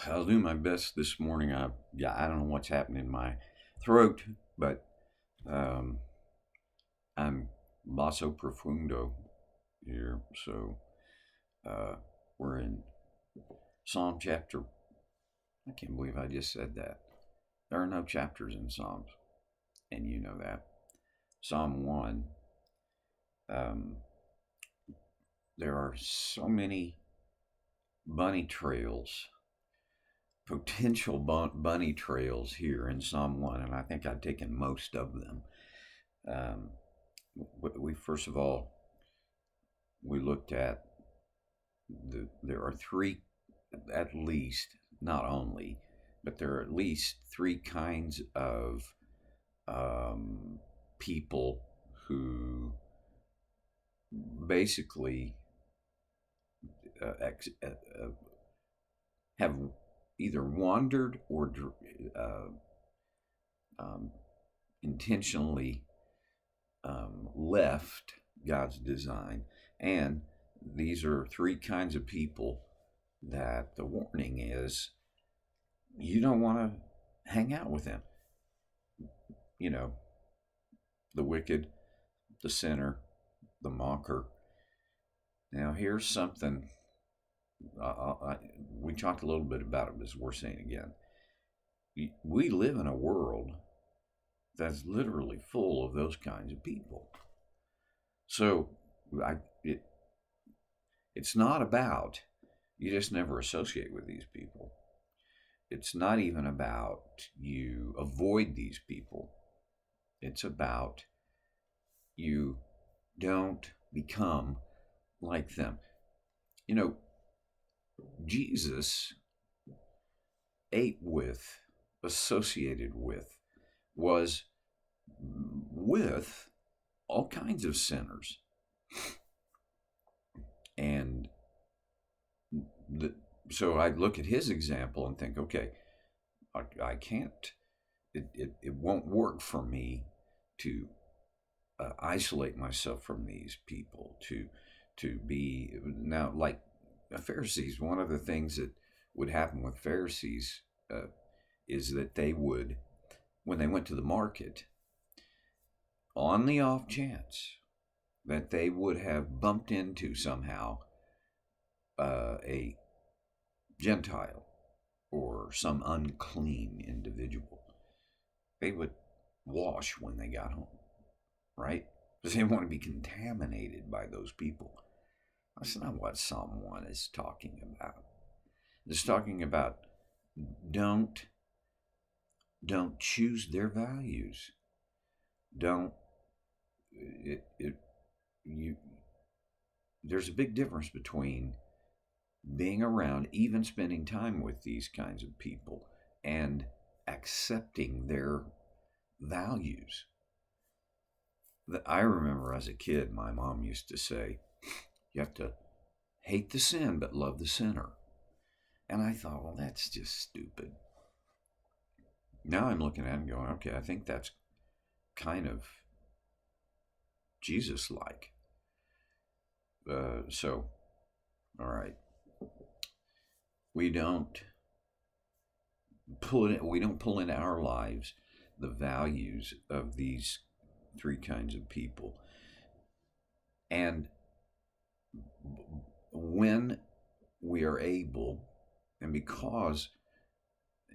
I'll do my best this morning. I don't know what's happening in my throat, but um, I'm basso profundo here. So uh, we're in Psalm chapter. I can't believe I just said that. There are no chapters in Psalms, and you know that. Psalm 1. Um, there are so many bunny trails, potential bunny trails here in Psalm 1, and I think I've taken most of them. Um, we first of all we looked at there are three, at least, not only, but there are at least three kinds of um, people who basically uh, ex- uh, uh, have either wandered or uh, um, intentionally left God's design. And these are three kinds of people that the warning is you don't want to hang out with them. You know, the wicked, the sinner, the mocker. Now, here's something we talked a little bit about it, as we're saying again. We live in a world that's literally full of those kinds of people. So, I, it, it's not about you just never associate with these people. It's not even about you avoid these people. It's about you don't become like them. You know, Jesus ate with, associated with, was with all kinds of sinners. And the, so I look at his example and think, okay, I can't, it won't work for me to isolate myself from these people, to be now like Pharisees. One of the things that would happen with Pharisees is that they would, when they went to the market, on the off chance that they would have bumped into somehow a Gentile or some unclean individual, they would wash when they got home, right? Because they didn't want to be contaminated by those people. That's not what Psalm 1 is talking about. It's talking about don't don't choose their values. Don't it you there's a big difference between being around, even spending time with these kinds of people, and accepting their values. I remember as a kid, my mom used to say, you have to hate the sin but love the sinner. And I thought, well, that's just stupid. Now I'm looking at it and going, okay, I think that's kind of Jesus like. So, all right. We don't we don't pull into our lives the values of these three kinds of people. And when we are able, and because,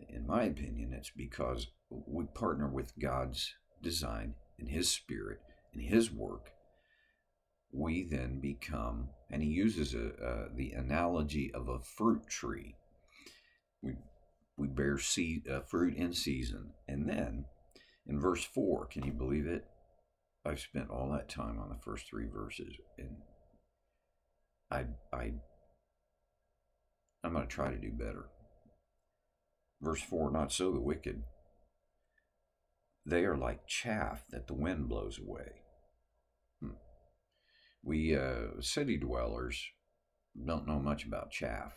in my opinion, it's because we partner with God's design and His Spirit and His work, we then become, and He uses the analogy of a fruit tree. We, we bear fruit in season. And then in verse 4, can you believe it? I've spent all that time on the first three verses, and I, I I'm going to try to do better. Verse 4, not so the wicked. They are like chaff that the wind blows away. We city dwellers don't know much about chaff.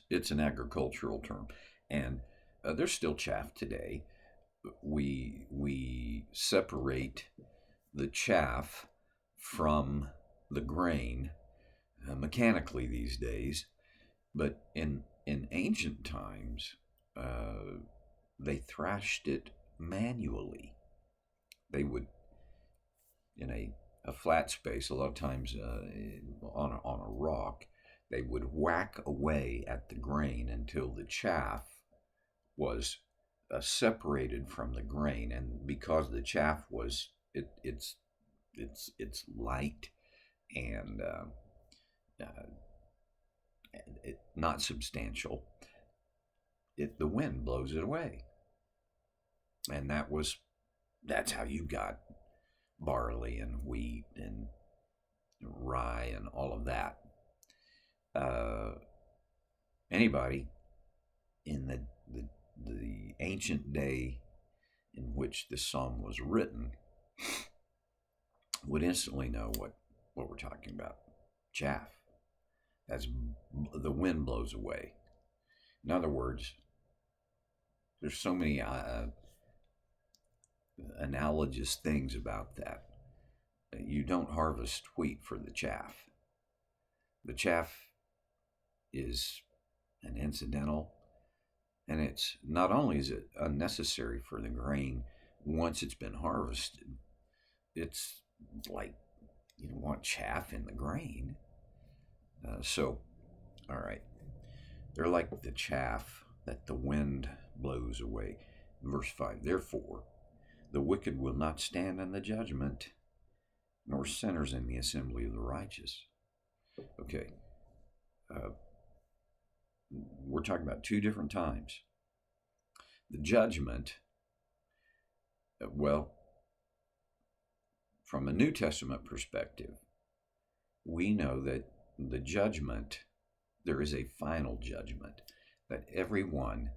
It's an agricultural term, and there's still chaff today. We separate the chaff from the grain mechanically these days. But in ancient times, uh, they thrashed it manually. They would, in a flat space, a lot of times on a rock, they would whack away at the grain until the chaff was separated from the grain, and because the chaff was it's light and uh, not substantial, the wind blows it away, and that's how you got barley and wheat and rye and all of that. Uh, Anybody in the ancient day in which this psalm was written would instantly know what we're talking about. Chaff. As the wind blows away. In other words, there's so many analogous things about that. You don't harvest wheat for the chaff. The chaff is an incidental, and it's not only is it unnecessary for the grain once it's been harvested, it's like you don't want chaff in the grain. So, all right, they're like the chaff that the wind blows away. Verse 5, therefore, the wicked will not stand in the judgment, nor sinners in the assembly of the righteous. Okay, we're talking about two different times. The judgment, well, from a New Testament perspective, we know that the judgment, there is a final judgment that everyone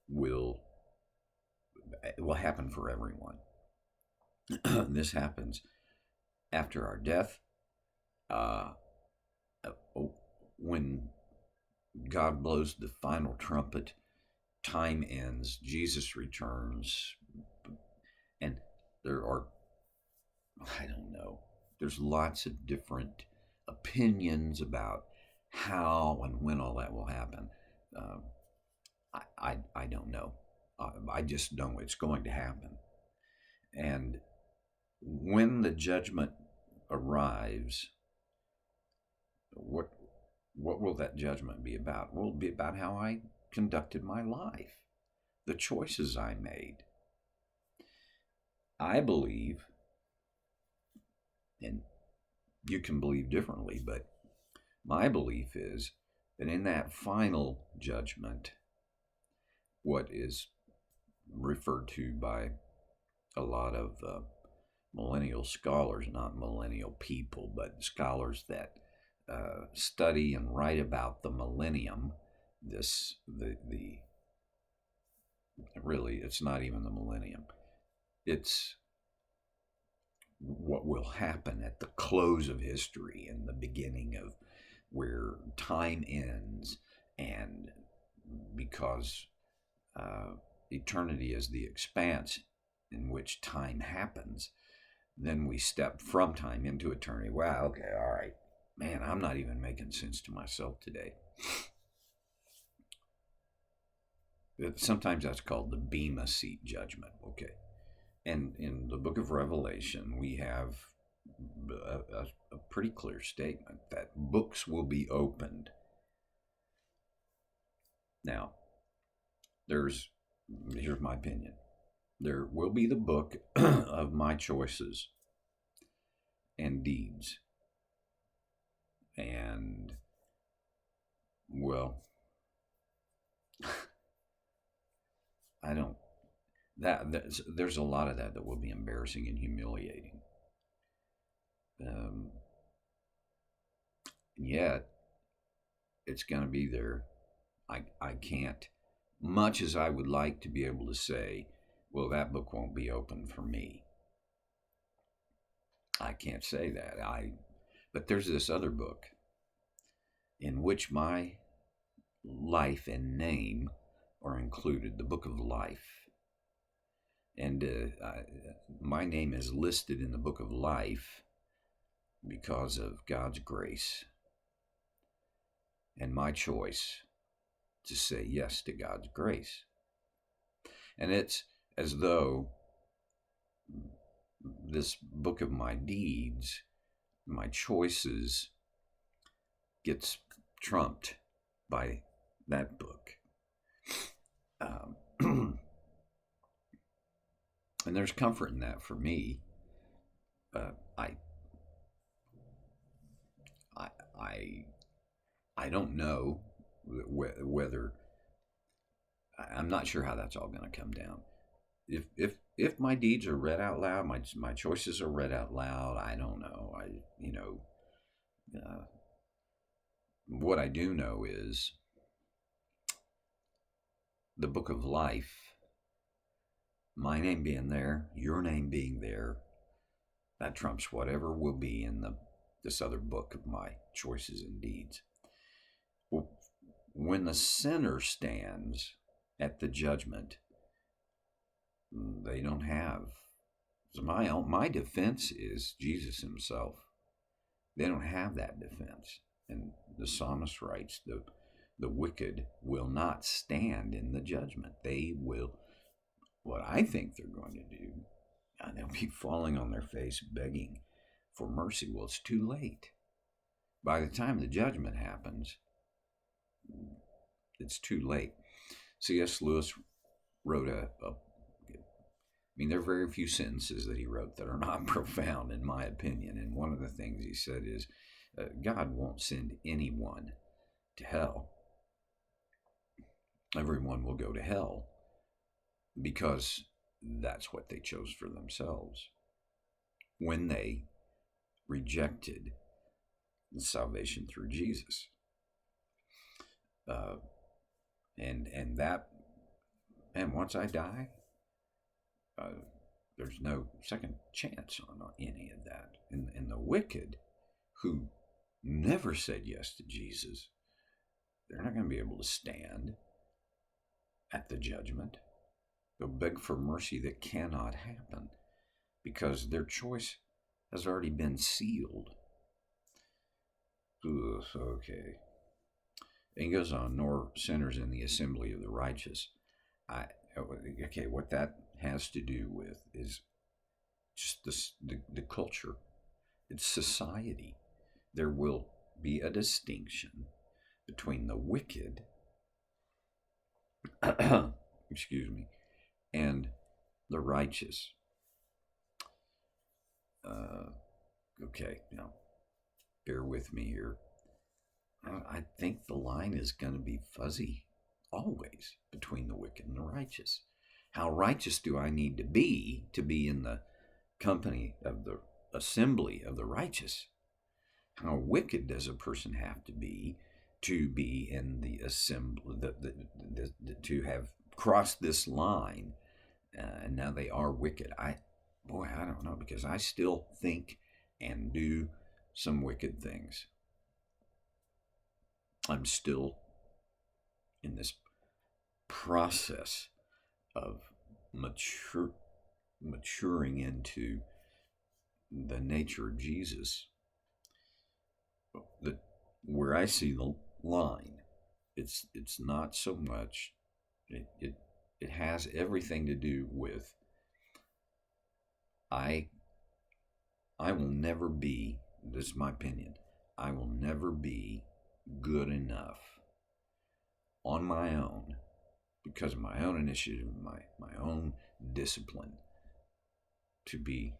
will happen for everyone. This happens after our death, when God blows the final trumpet, time ends, Jesus returns, and there are, I don't know, there's lots of different opinions about how and when all that will happen. I don't know. I just know it's going to happen. And when the judgment arrives, what will that judgment be about? Will it be about how I conducted my life, the choices I made? I believe, and you can believe differently, but my belief is that in that final judgment, what is referred to by a lot of millennial scholars, not millennial people, but scholars that study and write about the millennium, really, it's not even the millennium. It's what will happen at the close of history and the beginning of where time ends, and because eternity is the expanse in which time happens, then we step from time into eternity. Wow, okay, all right. Man, I'm not even making sense to myself today. Sometimes that's called the Bema Seat judgment. Okay. And in the book of Revelation, we have a pretty clear statement that books will be opened. Now, here's my opinion. There will be the book of my choices and deeds. And, well, I don't, there's a lot of that will be embarrassing and humiliating. Yet, it's going to be there. I can't, much as I would like to be able to say, well, that book won't be open for me. I can't say that. But there's this other book in which my life and name are included, the book of life. And my name is listed in the book of life because of God's grace. and my choice to say yes to God's grace. And it's as though this book of my deeds, my choices, gets trumped by that book. And there's comfort in that for me. I, I, I, I don't know whether I'm not sure how that's all going to come down. If my deeds are read out loud, my choices are read out loud. I don't know. What I do know is the book of life. My name being there, your name being there, that trumps whatever will be in this other book of my choices and deeds. Well, when the sinner stands at the judgment, they don't have. My defense is Jesus himself. They don't have that defense. And the psalmist writes, the wicked will not stand in the judgment. They will, what I think they're going to do, they'll be falling on their face begging for mercy. Well, it's too late. By the time the judgment happens, it's too late. C.S. Lewis wrote there are very few sentences that he wrote that are not profound, in my opinion. And one of the things he said is, God won't send anyone to hell. Everyone will go to hell because that's what they chose for themselves when they rejected the salvation through Jesus. And once I die, there's no second chance on any of that. And the wicked who never said yes to Jesus, they're not going to be able to stand at the judgment. They'll beg for mercy that cannot happen because their choice has already been sealed. Ugh, okay. And he goes on, nor sinners in the assembly of the righteous. What that has to do with is just the culture. It's society. There will be a distinction between the wicked, excuse me, and the righteous. Okay, now bear with me here. I think the line is going to be fuzzy always between the wicked and the righteous. How righteous do I need to be in the company of the assembly of the righteous? How wicked does a person have to be in the assembly, to have crossed this line, and now they are wicked? I don't know, because I still think and do some wicked things. I'm still in this process of maturing into the nature of Jesus. Where I see the line, it's not so much. It has everything to do with I will never be. This is my opinion. I will never be good enough on my own, because of my own initiative, my own discipline, to be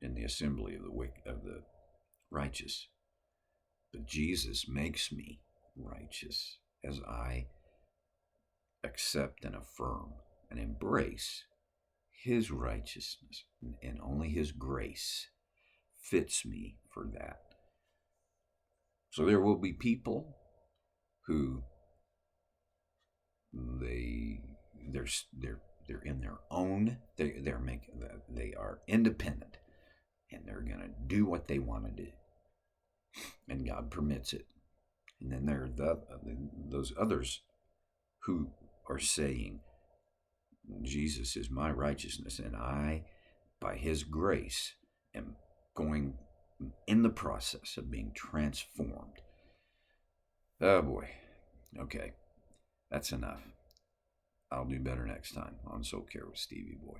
in the assembly of the righteous. But Jesus makes me righteous as I accept and affirm and embrace his righteousness, and only his grace fits me for that. So there will be people who they're in their own, they are independent, and they're going to do what they want to do, and God permits it. And then there are those others who are saying, Jesus is my righteousness, and I, by his grace, am going in the process of being transformed. Oh boy. Okay, that's enough. I'll do better next time on Soul Care with Stevie Boy.